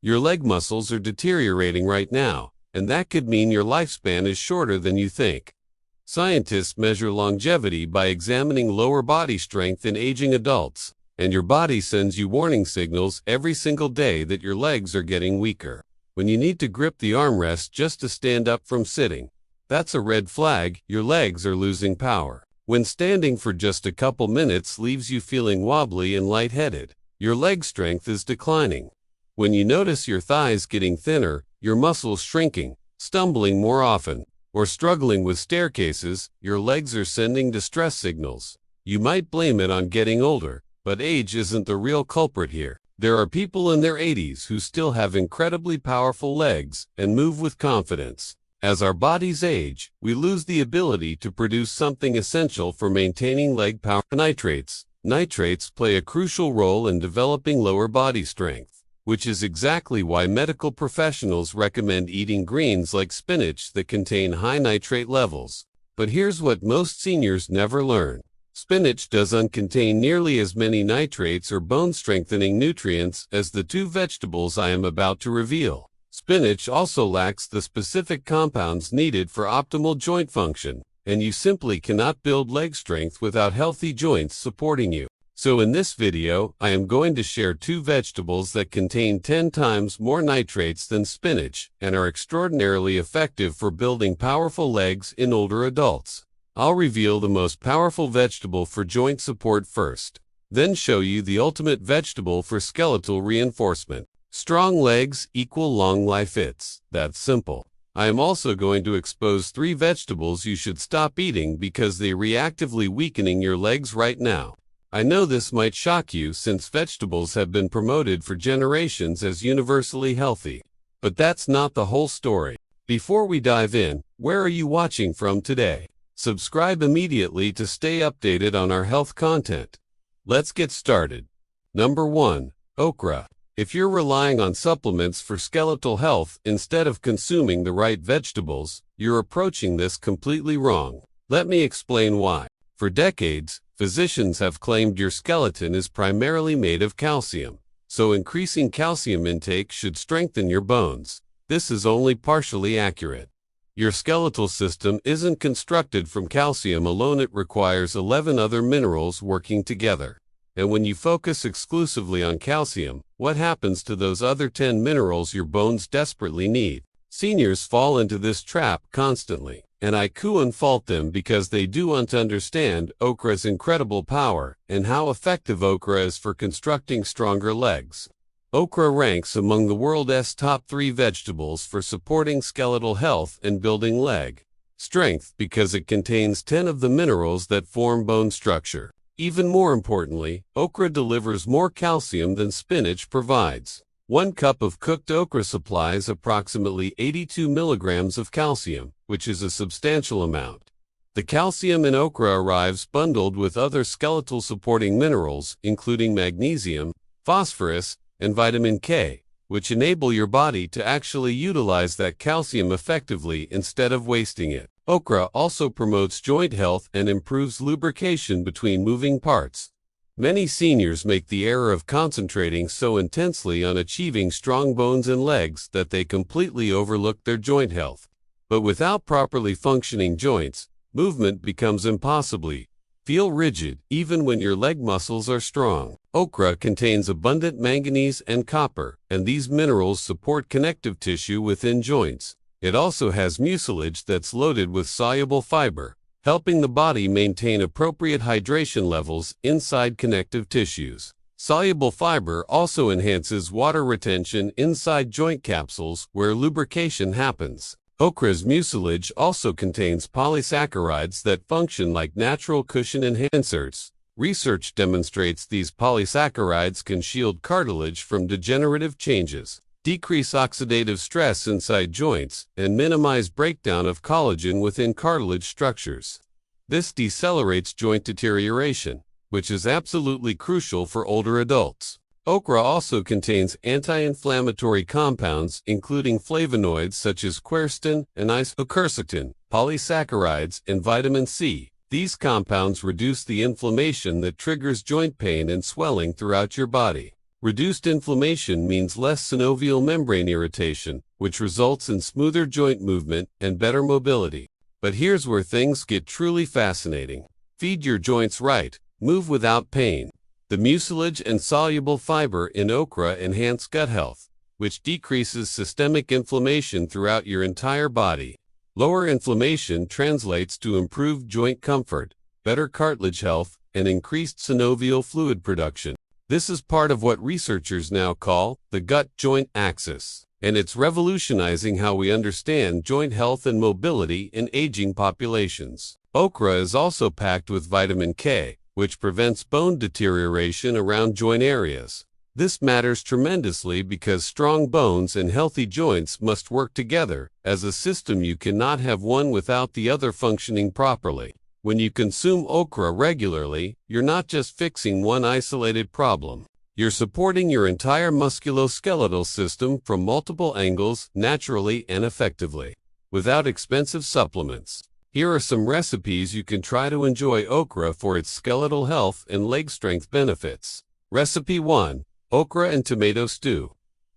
Your leg muscles are deteriorating right now, and that could mean your lifespan is shorter than you think. Scientists measure longevity by examining lower body strength in aging adults, and your body sends you warning signals every single day that your legs are getting weaker. When you need to grip the armrest just to stand up from sitting, that's a red flag. Your legs are losing power. When standing for just a couple minutes leaves you feeling wobbly and lightheaded, your leg strength is declining. When you notice your thighs getting thinner, your muscles shrinking, stumbling more often, or struggling with staircases, your legs are sending distress signals. You might blame it on getting older, but age isn't the real culprit here. There are people in their 80s who still have incredibly powerful legs and move with confidence. As our bodies age, we lose the ability to produce something essential for maintaining leg power: nitrates. Nitrates play a crucial role in developing lower body strength, which is exactly why medical professionals recommend eating greens like spinach that contain high nitrate levels. But here's what most seniors never learn. Spinach doesn't contain nearly as many nitrates or bone-strengthening nutrients as the two vegetables I am about to reveal. Spinach also lacks the specific compounds needed for optimal joint function, and you simply cannot build leg strength without healthy joints supporting you. So in this video, I am going to share two vegetables that contain 10 times more nitrates than spinach and are extraordinarily effective for building powerful legs in older adults. I'll reveal the most powerful vegetable for joint support first, then show you the ultimate vegetable for skeletal reinforcement. Strong legs equal long life. It's that simple. I am also going to expose 3 vegetables you should stop eating because they're reactively weakening your legs right now. I know this might shock you since vegetables have been promoted for generations as universally healthy. But that's not the whole story. Before we dive in, where are you watching from today? Subscribe immediately to stay updated on our health content. Let's get started. Number 1. Okra. If you're relying on supplements for skeletal health instead of consuming the right vegetables, you're approaching this completely wrong. Let me explain why. For decades, physicians have claimed your skeleton is primarily made of calcium, so increasing calcium intake should strengthen your bones. This is only partially accurate. Your skeletal system isn't constructed from calcium alone. It requires 11 other minerals working together. And when you focus exclusively on calcium, what happens to those other 10 minerals your bones desperately need? Seniors fall into this trap constantly, and I couldn't fault them because they don't understand okra's incredible power and how effective okra is for constructing stronger legs. Okra ranks among the world's top 3 vegetables for supporting skeletal health and building leg strength because it contains 10 of the minerals that form bone structure. Even more importantly, okra delivers more calcium than spinach provides. 1 cup of cooked okra supplies approximately 82 milligrams of calcium, which is a substantial amount. The calcium in okra arrives bundled with other skeletal supporting minerals, including magnesium, phosphorus, and vitamin K, which enable your body to actually utilize that calcium effectively instead of wasting it. Okra also promotes joint health and improves lubrication between moving parts. Many seniors make the error of concentrating so intensely on achieving strong bones and legs that they completely overlook their joint health. But without properly functioning joints, movement becomes impossibly feel rigid even when your leg muscles are strong. Okra contains abundant manganese and copper, and these minerals support connective tissue within joints. It also has mucilage that's loaded with soluble fiber, helping the body maintain appropriate hydration levels inside connective tissues. Soluble fiber also enhances water retention inside joint capsules where lubrication happens. Okra's mucilage also contains polysaccharides that function like natural cushion enhancers. Research demonstrates these polysaccharides can shield cartilage from degenerative changes, decrease oxidative stress inside joints, and minimize breakdown of collagen within cartilage structures. This decelerates joint deterioration, which is absolutely crucial for older adults. Okra also contains anti-inflammatory compounds including flavonoids such as quercetin and quercetin, polysaccharides, and vitamin C. These compounds reduce the inflammation that triggers joint pain and swelling throughout your body. Reduced inflammation means less synovial membrane irritation, which results in smoother joint movement and better mobility. But here's where things get truly fascinating. Feed your joints right, move without pain. The mucilage and soluble fiber in okra enhance gut health, which decreases systemic inflammation throughout your entire body. Lower inflammation translates to improved joint comfort, better cartilage health, and increased synovial fluid production. This is part of what researchers now call the gut-joint axis, and it's revolutionizing how we understand joint health and mobility in aging populations. Okra is also packed with vitamin K, which prevents bone deterioration around joint areas. This matters tremendously because strong bones and healthy joints must work together as a system. You cannot have one without the other functioning properly. When you consume okra regularly, you're not just fixing one isolated problem. You're supporting your entire musculoskeletal system from multiple angles naturally and effectively, without expensive supplements. Here are some recipes you can try to enjoy okra for its skeletal health and leg strength benefits. Recipe 1. Okra and tomato stew.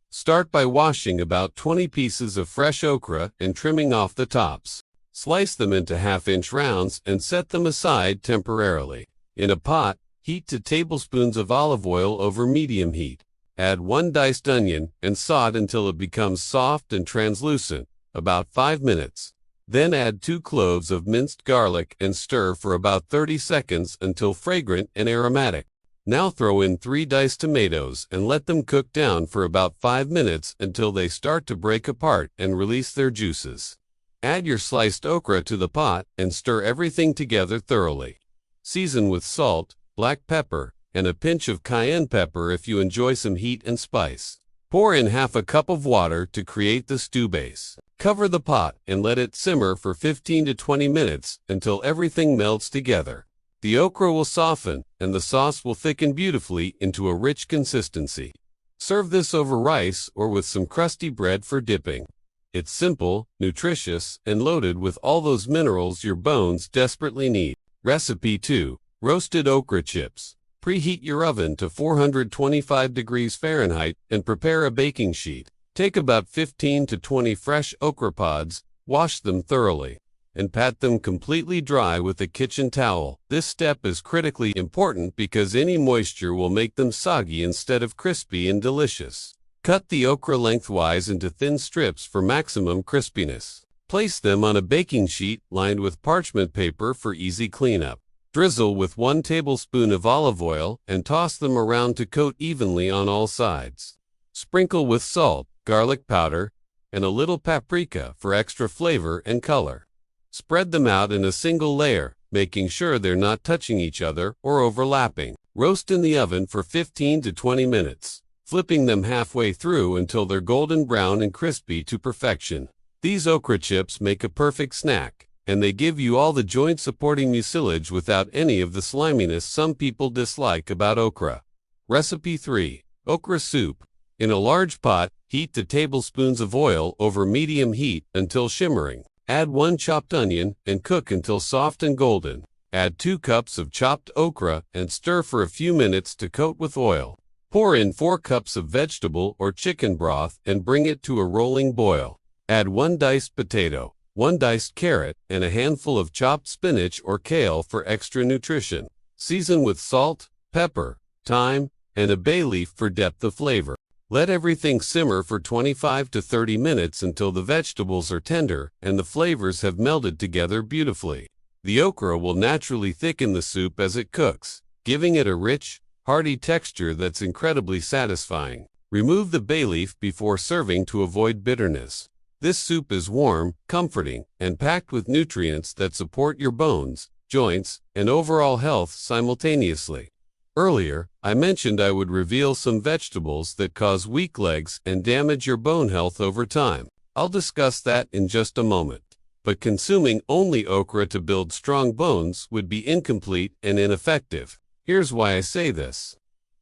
Start by washing about 20 pieces of fresh okra and trimming off the tops. Slice them into half-inch rounds and set them aside temporarily. In a pot, heat 2 tablespoons of olive oil over medium heat. Add 1 diced onion and saute until it becomes soft and translucent, about 5 minutes. Then add 2 cloves of minced garlic and stir for about 30 seconds until fragrant and aromatic. Now throw in 3 diced tomatoes and let them cook down for about 5 minutes until they start to break apart and release their juices. Add your sliced okra to the pot and stir everything together thoroughly. Season with salt, black pepper, and a pinch of cayenne pepper if you enjoy some heat and spice. Pour in half a cup of water to create the stew base. Cover the pot and let it simmer for 15 to 20 minutes until everything melts together. The okra will soften and the sauce will thicken beautifully into a rich consistency. Serve this over rice or with some crusty bread for dipping. It's simple, nutritious, and loaded with all those minerals your bones desperately need. Recipe 2. Roasted okra chips. Preheat your oven to 425 degrees Fahrenheit and prepare a baking sheet. Take about 15 to 20 fresh okra pods, wash them thoroughly, and pat them completely dry with a kitchen towel. This step is critically important because any moisture will make them soggy instead of crispy and delicious. Cut the okra lengthwise into thin strips for maximum crispiness. Place them on a baking sheet lined with parchment paper for easy cleanup. Drizzle with 1 tablespoon of olive oil and toss them around to coat evenly on all sides. Sprinkle with salt, garlic powder, and a little paprika for extra flavor and color. Spread them out in a single layer, making sure they're not touching each other or overlapping. Roast in the oven for 15 to 20 minutes. Flipping them halfway through until they're golden brown and crispy to perfection. These okra chips make a perfect snack, and they give you all the joint-supporting mucilage without any of the sliminess some people dislike about okra. Recipe 3. Okra soup. In a large pot, heat 2 tablespoons of oil over medium heat until shimmering. Add 1 chopped onion and cook until soft and golden. Add 2 cups of chopped okra and stir for a few minutes to coat with oil. Pour in 4 cups of vegetable or chicken broth and bring it to a rolling boil. Add 1 diced potato, 1 diced carrot, and a handful of chopped spinach or kale for extra nutrition. Season with salt, pepper, thyme, and a bay leaf for depth of flavor. Let everything simmer for 25 to 30 minutes until the vegetables are tender and the flavors have melded together beautifully. The okra will naturally thicken the soup as it cooks, giving it a rich, hearty texture that's incredibly satisfying. Remove the bay leaf before serving to avoid bitterness. This soup is warm, comforting, and packed with nutrients that support your bones, joints, and overall health simultaneously. Earlier, I mentioned I would reveal some vegetables that cause weak legs and damage your bone health over time. I'll discuss that in just a moment. But consuming only okra to build strong bones would be incomplete and ineffective. Here's why I say this.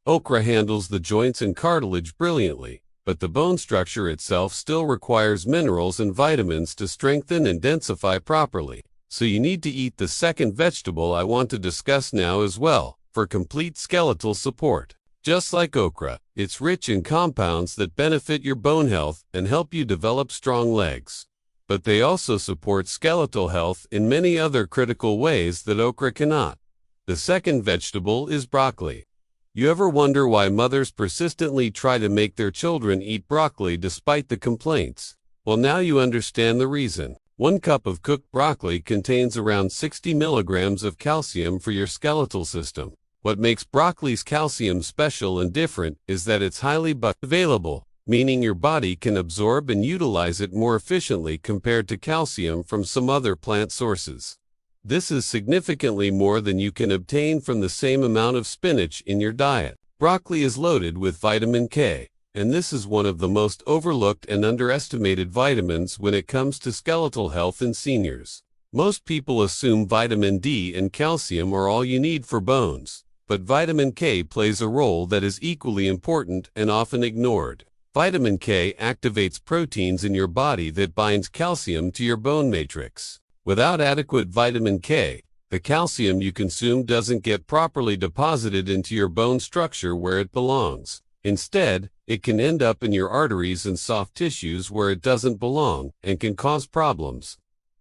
Okra handles the joints and cartilage brilliantly, but the bone structure itself still requires minerals and vitamins to strengthen and densify properly. So you need to eat the second vegetable I want to discuss now as well, for complete skeletal support. Just like okra, it's rich in compounds that benefit your bone health and help you develop strong legs. But they also support skeletal health in many other critical ways that okra cannot. The second vegetable is broccoli. You ever wonder why mothers persistently try to make their children eat broccoli despite the complaints? Well, now you understand the reason. 1 cup of cooked broccoli contains around 60 milligrams of calcium for your skeletal system. What makes broccoli's calcium special and different is that it's highly bioavailable, meaning your body can absorb and utilize it more efficiently compared to calcium from some other plant sources. This is significantly more than you can obtain from the same amount of spinach in your diet. Broccoli is loaded with vitamin K, and this is one of the most overlooked and underestimated vitamins when it comes to skeletal health in seniors. Most people assume vitamin D and calcium are all you need for bones, but vitamin K plays a role that is equally important and often ignored. Vitamin K activates proteins in your body that binds calcium to your bone matrix. Without adequate vitamin K, the calcium you consume doesn't get properly deposited into your bone structure where it belongs. Instead, it can end up in your arteries and soft tissues where it doesn't belong and can cause problems.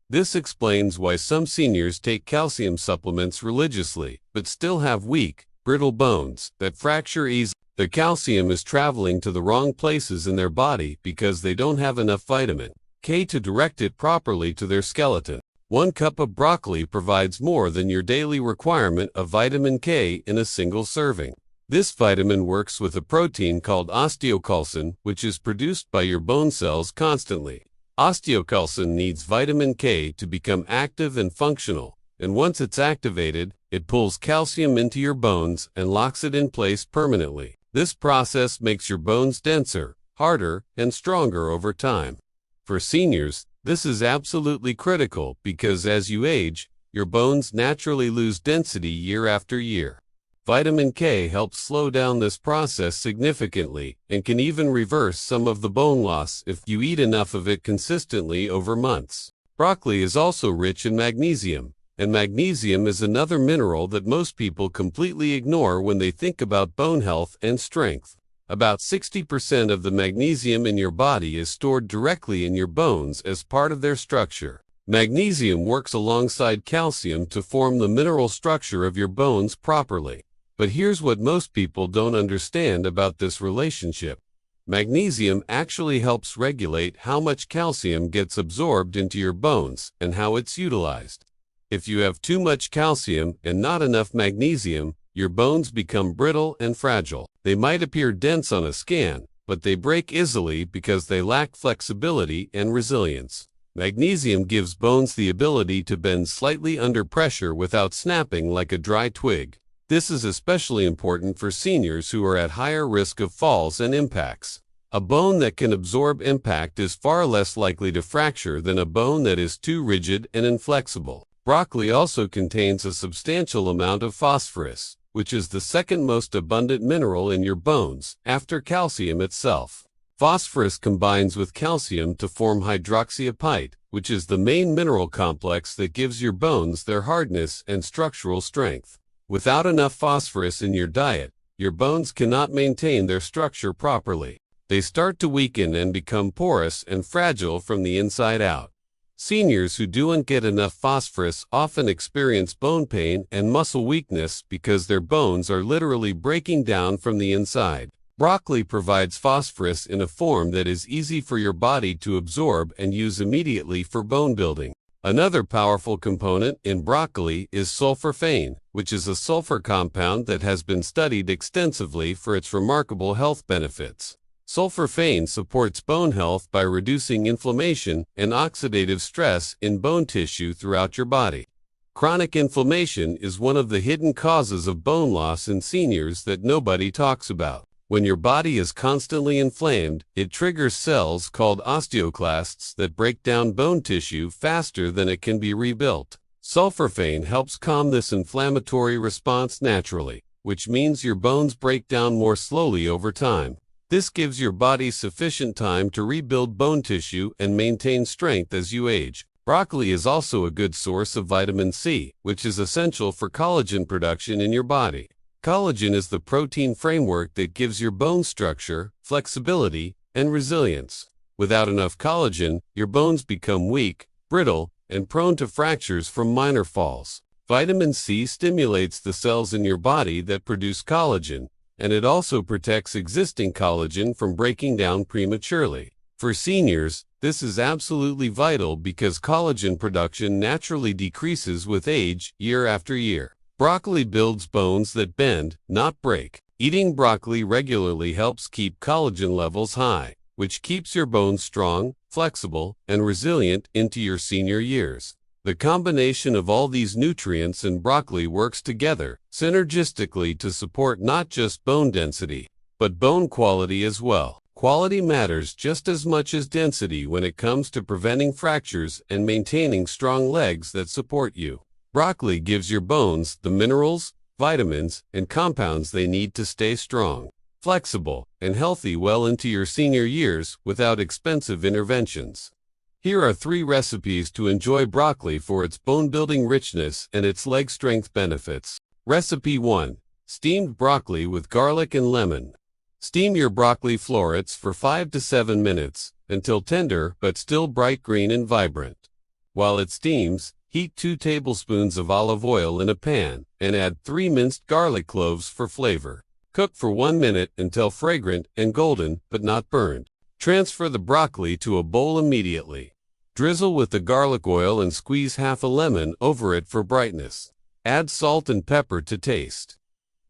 This explains why some seniors take calcium supplements religiously, but still have weak, brittle bones that fracture easily. The calcium is traveling to the wrong places in their body because they don't have enough vitamin K to direct it properly to their skeleton. 1 cup of broccoli provides more than your daily requirement of vitamin K in a single serving. This vitamin works with a protein called osteocalcin, which is produced by your bone cells constantly. Osteocalcin needs vitamin K to become active and functional, and once it's activated, it pulls calcium into your bones and locks it in place permanently. This process makes your bones denser, harder, and stronger over time. For seniors, this is absolutely critical because as you age, your bones naturally lose density year after year. Vitamin K helps slow down this process significantly and can even reverse some of the bone loss if you eat enough of it consistently over months. Broccoli is also rich in magnesium, and magnesium is another mineral that most people completely ignore when they think about bone health and strength. About 60% of the magnesium in your body is stored directly in your bones as part of their structure. Magnesium works alongside calcium to form the mineral structure of your bones properly. But here's what most people don't understand about this relationship. Magnesium actually helps regulate how much calcium gets absorbed into your bones and how it's utilized. If you have too much calcium and not enough magnesium, your bones become brittle and fragile. They might appear dense on a scan, but they break easily because they lack flexibility and resilience. Magnesium gives bones the ability to bend slightly under pressure without snapping like a dry twig. This is especially important for seniors who are at higher risk of falls and impacts. A bone that can absorb impact is far less likely to fracture than a bone that is too rigid and inflexible. Broccoli also contains a substantial amount of phosphorus, which is the second most abundant mineral in your bones, after calcium itself. Phosphorus combines with calcium to form hydroxyapatite, which is the main mineral complex that gives your bones their hardness and structural strength. Without enough phosphorus in your diet, your bones cannot maintain their structure properly. They start to weaken and become porous and fragile from the inside out. Seniors who don't get enough phosphorus often experience bone pain and muscle weakness because their bones are literally breaking down from the inside. Broccoli provides phosphorus in a form that is easy for your body to absorb and use immediately for bone building. Another powerful component in broccoli is sulforaphane, which is a sulfur compound that has been studied extensively for its remarkable health benefits. Sulforaphane supports bone health by reducing inflammation and oxidative stress in bone tissue throughout your body. Chronic inflammation is one of the hidden causes of bone loss in seniors that nobody talks about. When your body is constantly inflamed, it triggers cells called osteoclasts that break down bone tissue faster than it can be rebuilt. Sulforaphane helps calm this inflammatory response naturally, which means your bones break down more slowly over time. This gives your body sufficient time to rebuild bone tissue and maintain strength as you age. Broccoli is also a good source of vitamin C, which is essential for collagen production in your body. Collagen is the protein framework that gives your bones structure, flexibility, and resilience. Without enough collagen, your bones become weak, brittle, and prone to fractures from minor falls. Vitamin C stimulates the cells in your body that produce collagen, and it also protects existing collagen from breaking down prematurely. For seniors, this is absolutely vital because collagen production naturally decreases with age, year after year. Broccoli builds bones that bend, not break. Eating broccoli regularly helps keep collagen levels high, which keeps your bones strong, flexible, and resilient into your senior years. The combination of all these nutrients in broccoli works together synergistically to support not just bone density, but bone quality as well. Quality matters just as much as density when it comes to preventing fractures and maintaining strong legs that support you. Broccoli gives your bones the minerals, vitamins, and compounds they need to stay strong, flexible, and healthy well into your senior years without expensive interventions. Here are 3 recipes to enjoy broccoli for its bone-building richness and its leg strength benefits. Recipe 1. Steamed broccoli with garlic and lemon. Steam your broccoli florets for 5 to 7 minutes until tender but still bright green and vibrant. While it steams, heat 2 tablespoons of olive oil in a pan and add 3 minced garlic cloves for flavor. Cook for 1 minute until fragrant and golden but not burned. Transfer the broccoli to a bowl immediately. Drizzle with the garlic oil and squeeze half a lemon over it for brightness. Add salt and pepper to taste.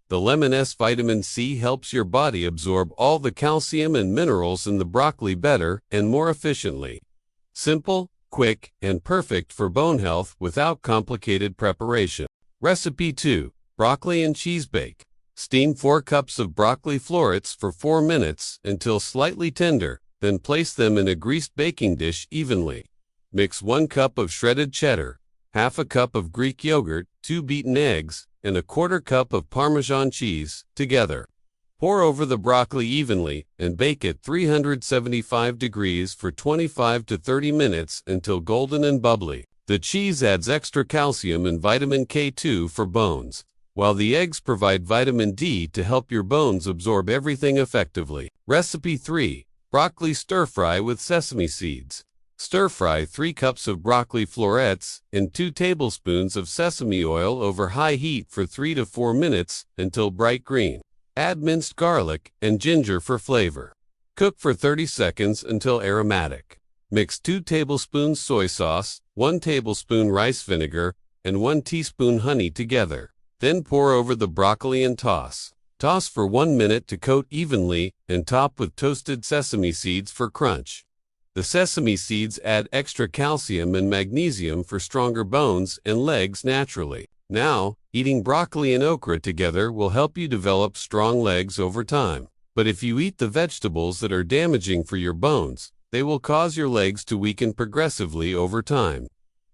The lemon's vitamin C helps your body absorb all the calcium and minerals in the broccoli better and more efficiently. Simple, quick, and perfect for bone health without complicated preparation. Recipe 2. Broccoli and cheese bake. Steam 4 cups of broccoli florets for 4 minutes until slightly tender, then place them in a greased baking dish evenly. Mix 1 cup of shredded cheddar, half a cup of Greek yogurt, 2 beaten eggs, and a 1/4 cup of Parmesan cheese together. Pour over the broccoli evenly and bake at 375 degrees for 25 to 30 minutes until golden and bubbly. The cheese adds extra calcium and vitamin K2 for bones, while the eggs provide vitamin D to help your bones absorb everything effectively. Recipe 3. Broccoli stir-fry with sesame seeds. Stir-fry 3 cups of broccoli florets in 2 tablespoons of sesame oil over high heat for 3 to 4 minutes until bright green. Add minced garlic and ginger for flavor. Cook for 30 seconds until aromatic. Mix 2 tablespoons soy sauce, 1 tablespoon rice vinegar, and 1 teaspoon honey together. Then pour over the broccoli and toss. Toss for 1 minute to coat evenly and top with toasted sesame seeds for crunch. The sesame seeds add extra calcium and magnesium for stronger bones and legs naturally. Now, eating broccoli and okra together will help you develop strong legs over time. But if you eat the vegetables that are damaging for your bones, they will cause your legs to weaken progressively over time.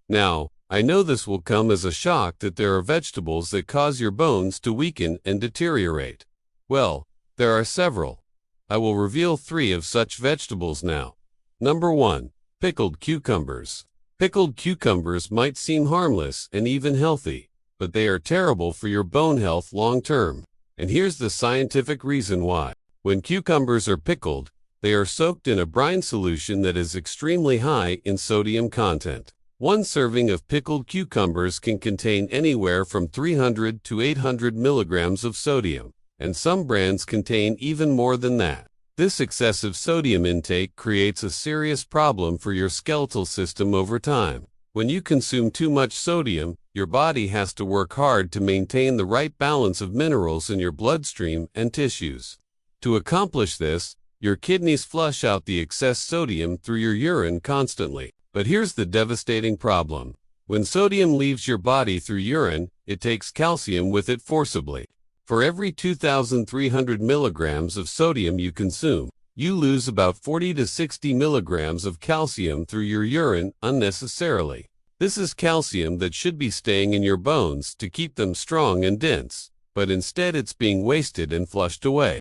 Now, I know this will come as a shock that there are vegetables that cause your bones to weaken and deteriorate. Well, there are several. I will reveal 3 of such vegetables now. Number 1. Pickled cucumbers. Pickled cucumbers might seem harmless and even healthy, but they are terrible for your bone health long term. And here's the scientific reason why. When cucumbers are pickled, they are soaked in a brine solution that is extremely high in sodium content. 1 serving of pickled cucumbers can contain anywhere from 300 to 800 milligrams of sodium, and some brands contain even more than that. This excessive sodium intake creates a serious problem for your skeletal system over time. When you consume too much sodium, your body has to work hard to maintain the right balance of minerals in your bloodstream and tissues. To accomplish this, your kidneys flush out the excess sodium through your urine constantly. But here's the devastating problem. When sodium leaves your body through urine, it takes calcium with it forcibly. For every 2,300 milligrams of sodium you consume, you lose about 40 to 60 milligrams of calcium through your urine unnecessarily. This is calcium that should be staying in your bones to keep them strong and dense, but instead it's being wasted and flushed away.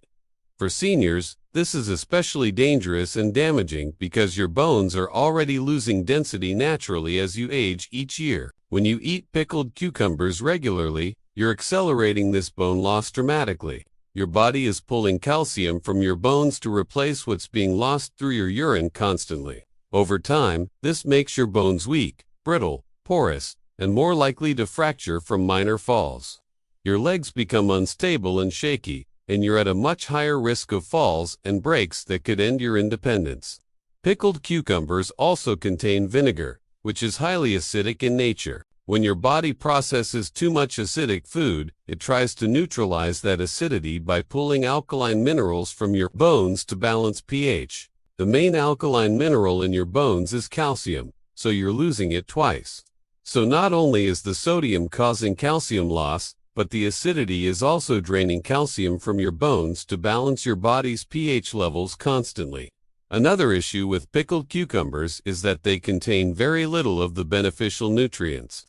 For seniors, this is especially dangerous and damaging because your bones are already losing density naturally as you age each year. When you eat pickled cucumbers regularly, you're accelerating this bone loss dramatically. Your body is pulling calcium from your bones to replace what's being lost through your urine constantly. Over time, this makes your bones weak, brittle, porous, and more likely to fracture from minor falls. Your legs become unstable and shaky, and you're at a much higher risk of falls and breaks that could end your independence. Pickled cucumbers also contain vinegar, which is highly acidic in nature. When your body processes too much acidic food, it tries to neutralize that acidity by pulling alkaline minerals from your bones to balance pH. The main alkaline mineral in your bones is calcium, so you're losing it twice. So not only is the sodium causing calcium loss, but the acidity is also draining calcium from your bones to balance your body's pH levels constantly. Another issue with pickled cucumbers is that they contain very little of the beneficial nutrients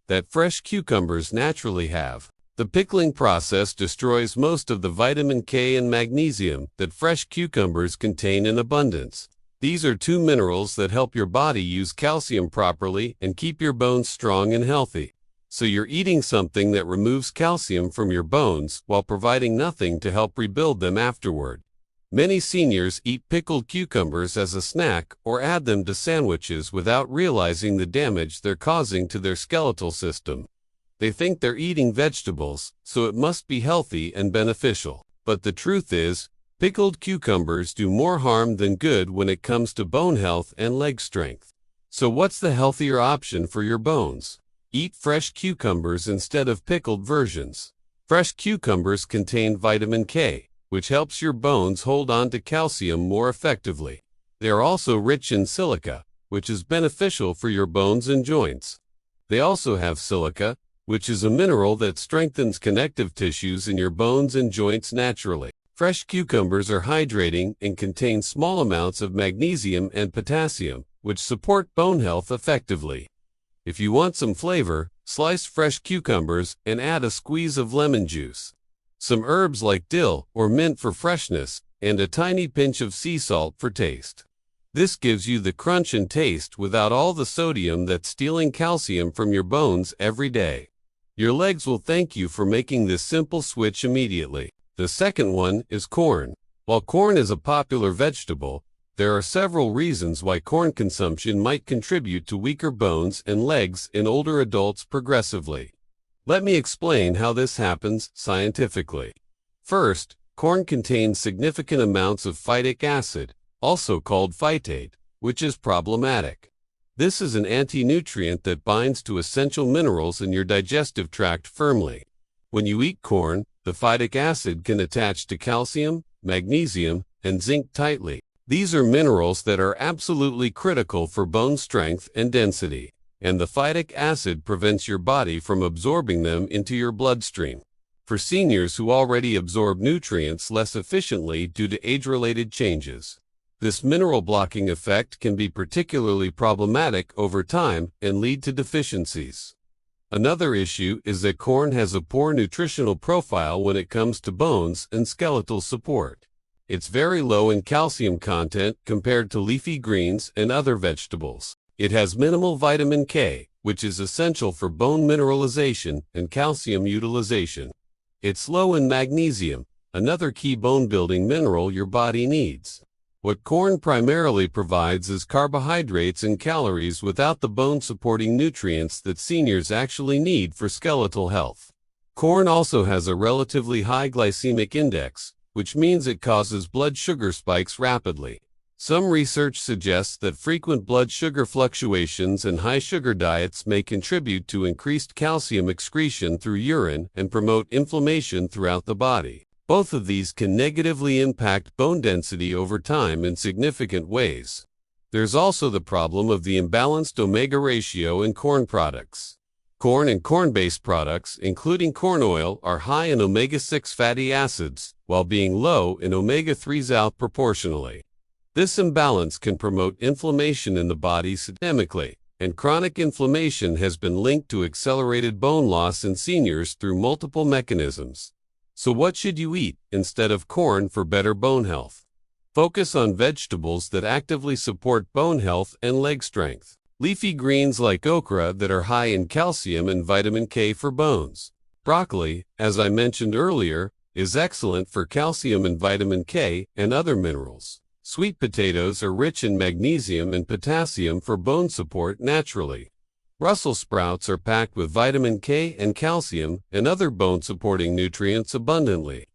that fresh cucumbers naturally have. The pickling process destroys most of the vitamin K and magnesium that fresh cucumbers contain in abundance. These are two minerals that help your body use calcium properly and keep your bones strong and healthy. So you're eating something that removes calcium from your bones while providing nothing to help rebuild them afterward. Many seniors eat pickled cucumbers as a snack or add them to sandwiches without realizing the damage they're causing to their skeletal system. They think they're eating vegetables, so it must be healthy and beneficial. But the truth is, pickled cucumbers do more harm than good when it comes to bone health and leg strength. So what's the healthier option for your bones? Eat fresh cucumbers instead of pickled versions. Fresh cucumbers contain vitamin K, which helps your bones hold on to calcium more effectively. They are also rich in silica, which is beneficial for your bones and joints. They also have silica, which is a mineral that strengthens connective tissues in your bones and joints naturally. Fresh cucumbers are hydrating and contain small amounts of magnesium and potassium, which support bone health effectively. If you want some flavor, slice fresh cucumbers and add a squeeze of lemon juice, some herbs like dill or mint for freshness, and a tiny pinch of sea salt for taste. This gives you the crunch and taste without all the sodium that's stealing calcium from your bones every day. Your legs will thank you for making this simple switch immediately. The second one is corn. While corn is a popular vegetable, there are several reasons why corn consumption might contribute to weaker bones and legs in older adults progressively. Let me explain how this happens scientifically. First, corn contains significant amounts of phytic acid, also called phytate, which is problematic. This is an anti-nutrient that binds to essential minerals in your digestive tract firmly. When you eat corn, the phytic acid can attach to calcium, magnesium, and zinc tightly. These are minerals that are absolutely critical for bone strength and density, and the phytic acid prevents your body from absorbing them into your bloodstream. For seniors who already absorb nutrients less efficiently due to age-related changes, this mineral-blocking effect can be particularly problematic over time and lead to deficiencies. Another issue is that corn has a poor nutritional profile when it comes to bones and skeletal support. It's very low in calcium content compared to leafy greens and other vegetables. It has minimal vitamin K, which is essential for bone mineralization and calcium utilization. It's low in magnesium, another key bone-building mineral your body needs. What corn primarily provides is carbohydrates and calories without the bone-supporting nutrients that seniors actually need for skeletal health. Corn also has a relatively high glycemic index, which means it causes blood sugar spikes rapidly. Some research suggests that frequent blood sugar fluctuations and high sugar diets may contribute to increased calcium excretion through urine and promote inflammation throughout the body. Both of these can negatively impact bone density over time in significant ways. There's also the problem of the imbalanced omega ratio in corn products. Corn and corn-based products, including corn oil, are high in omega-6 fatty acids, while being low in omega-3s out proportionally. This imbalance can promote inflammation in the body systemically, and chronic inflammation has been linked to accelerated bone loss in seniors through multiple mechanisms. So what should you eat instead of corn for better bone health? Focus on vegetables that actively support bone health and leg strength. Leafy greens like okra that are high in calcium and vitamin K for bones. Broccoli, as I mentioned earlier, is excellent for calcium and vitamin K and other minerals. Sweet potatoes are rich in magnesium and potassium for bone support naturally. Brussels sprouts are packed with vitamin K and calcium and other bone-supporting nutrients abundantly.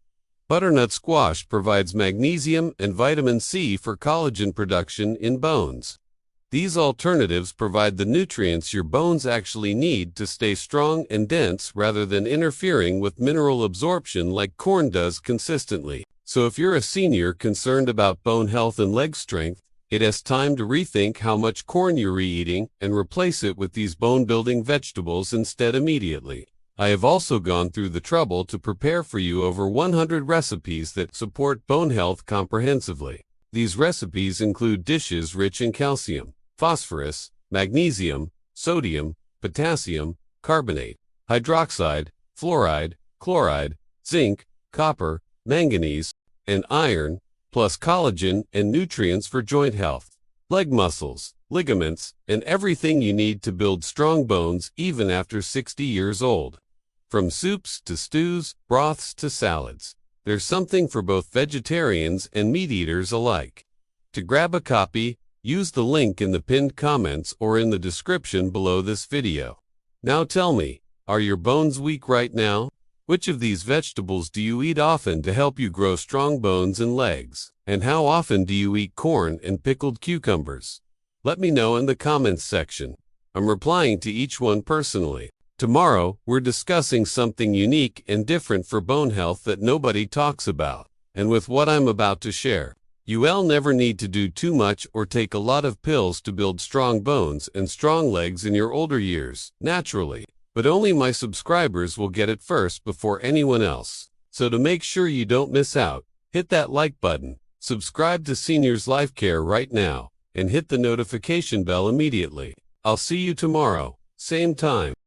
Butternut squash provides magnesium and vitamin C for collagen production in bones. These alternatives provide the nutrients your bones actually need to stay strong and dense rather than interfering with mineral absorption like corn does consistently. So if you're a senior concerned about bone health and leg strength, it is time to rethink how much corn you're eating and replace it with these bone-building vegetables instead immediately. I have also gone through the trouble to prepare for you over 100 recipes that support bone health comprehensively. These recipes include dishes rich in calcium, phosphorus, magnesium, sodium, potassium, carbonate, hydroxide, fluoride, chloride, zinc, copper, manganese, and iron, plus collagen and nutrients for joint health, leg muscles, ligaments, and everything you need to build strong bones even after 60 years old. From soups to stews, broths to salads, there's something for both vegetarians and meat eaters alike. To grab a copy, use the link in the pinned comments or in the description below this video. Now tell me, are your bones weak right now? Which of these vegetables do you eat often to help you grow strong bones and legs? And how often do you eat corn and pickled cucumbers? Let me know in the comments section. I'm replying to each one personally. Tomorrow, we're discussing something unique and different for bone health that nobody talks about. And with what I'm about to share, you'll never need to do too much or take a lot of pills to build strong bones and strong legs in your older years, naturally. But only my subscribers will get it first before anyone else. So to make sure you don't miss out, hit that like button, subscribe to Seniors Life Care right now, and hit the notification bell immediately. I'll see you tomorrow, same time.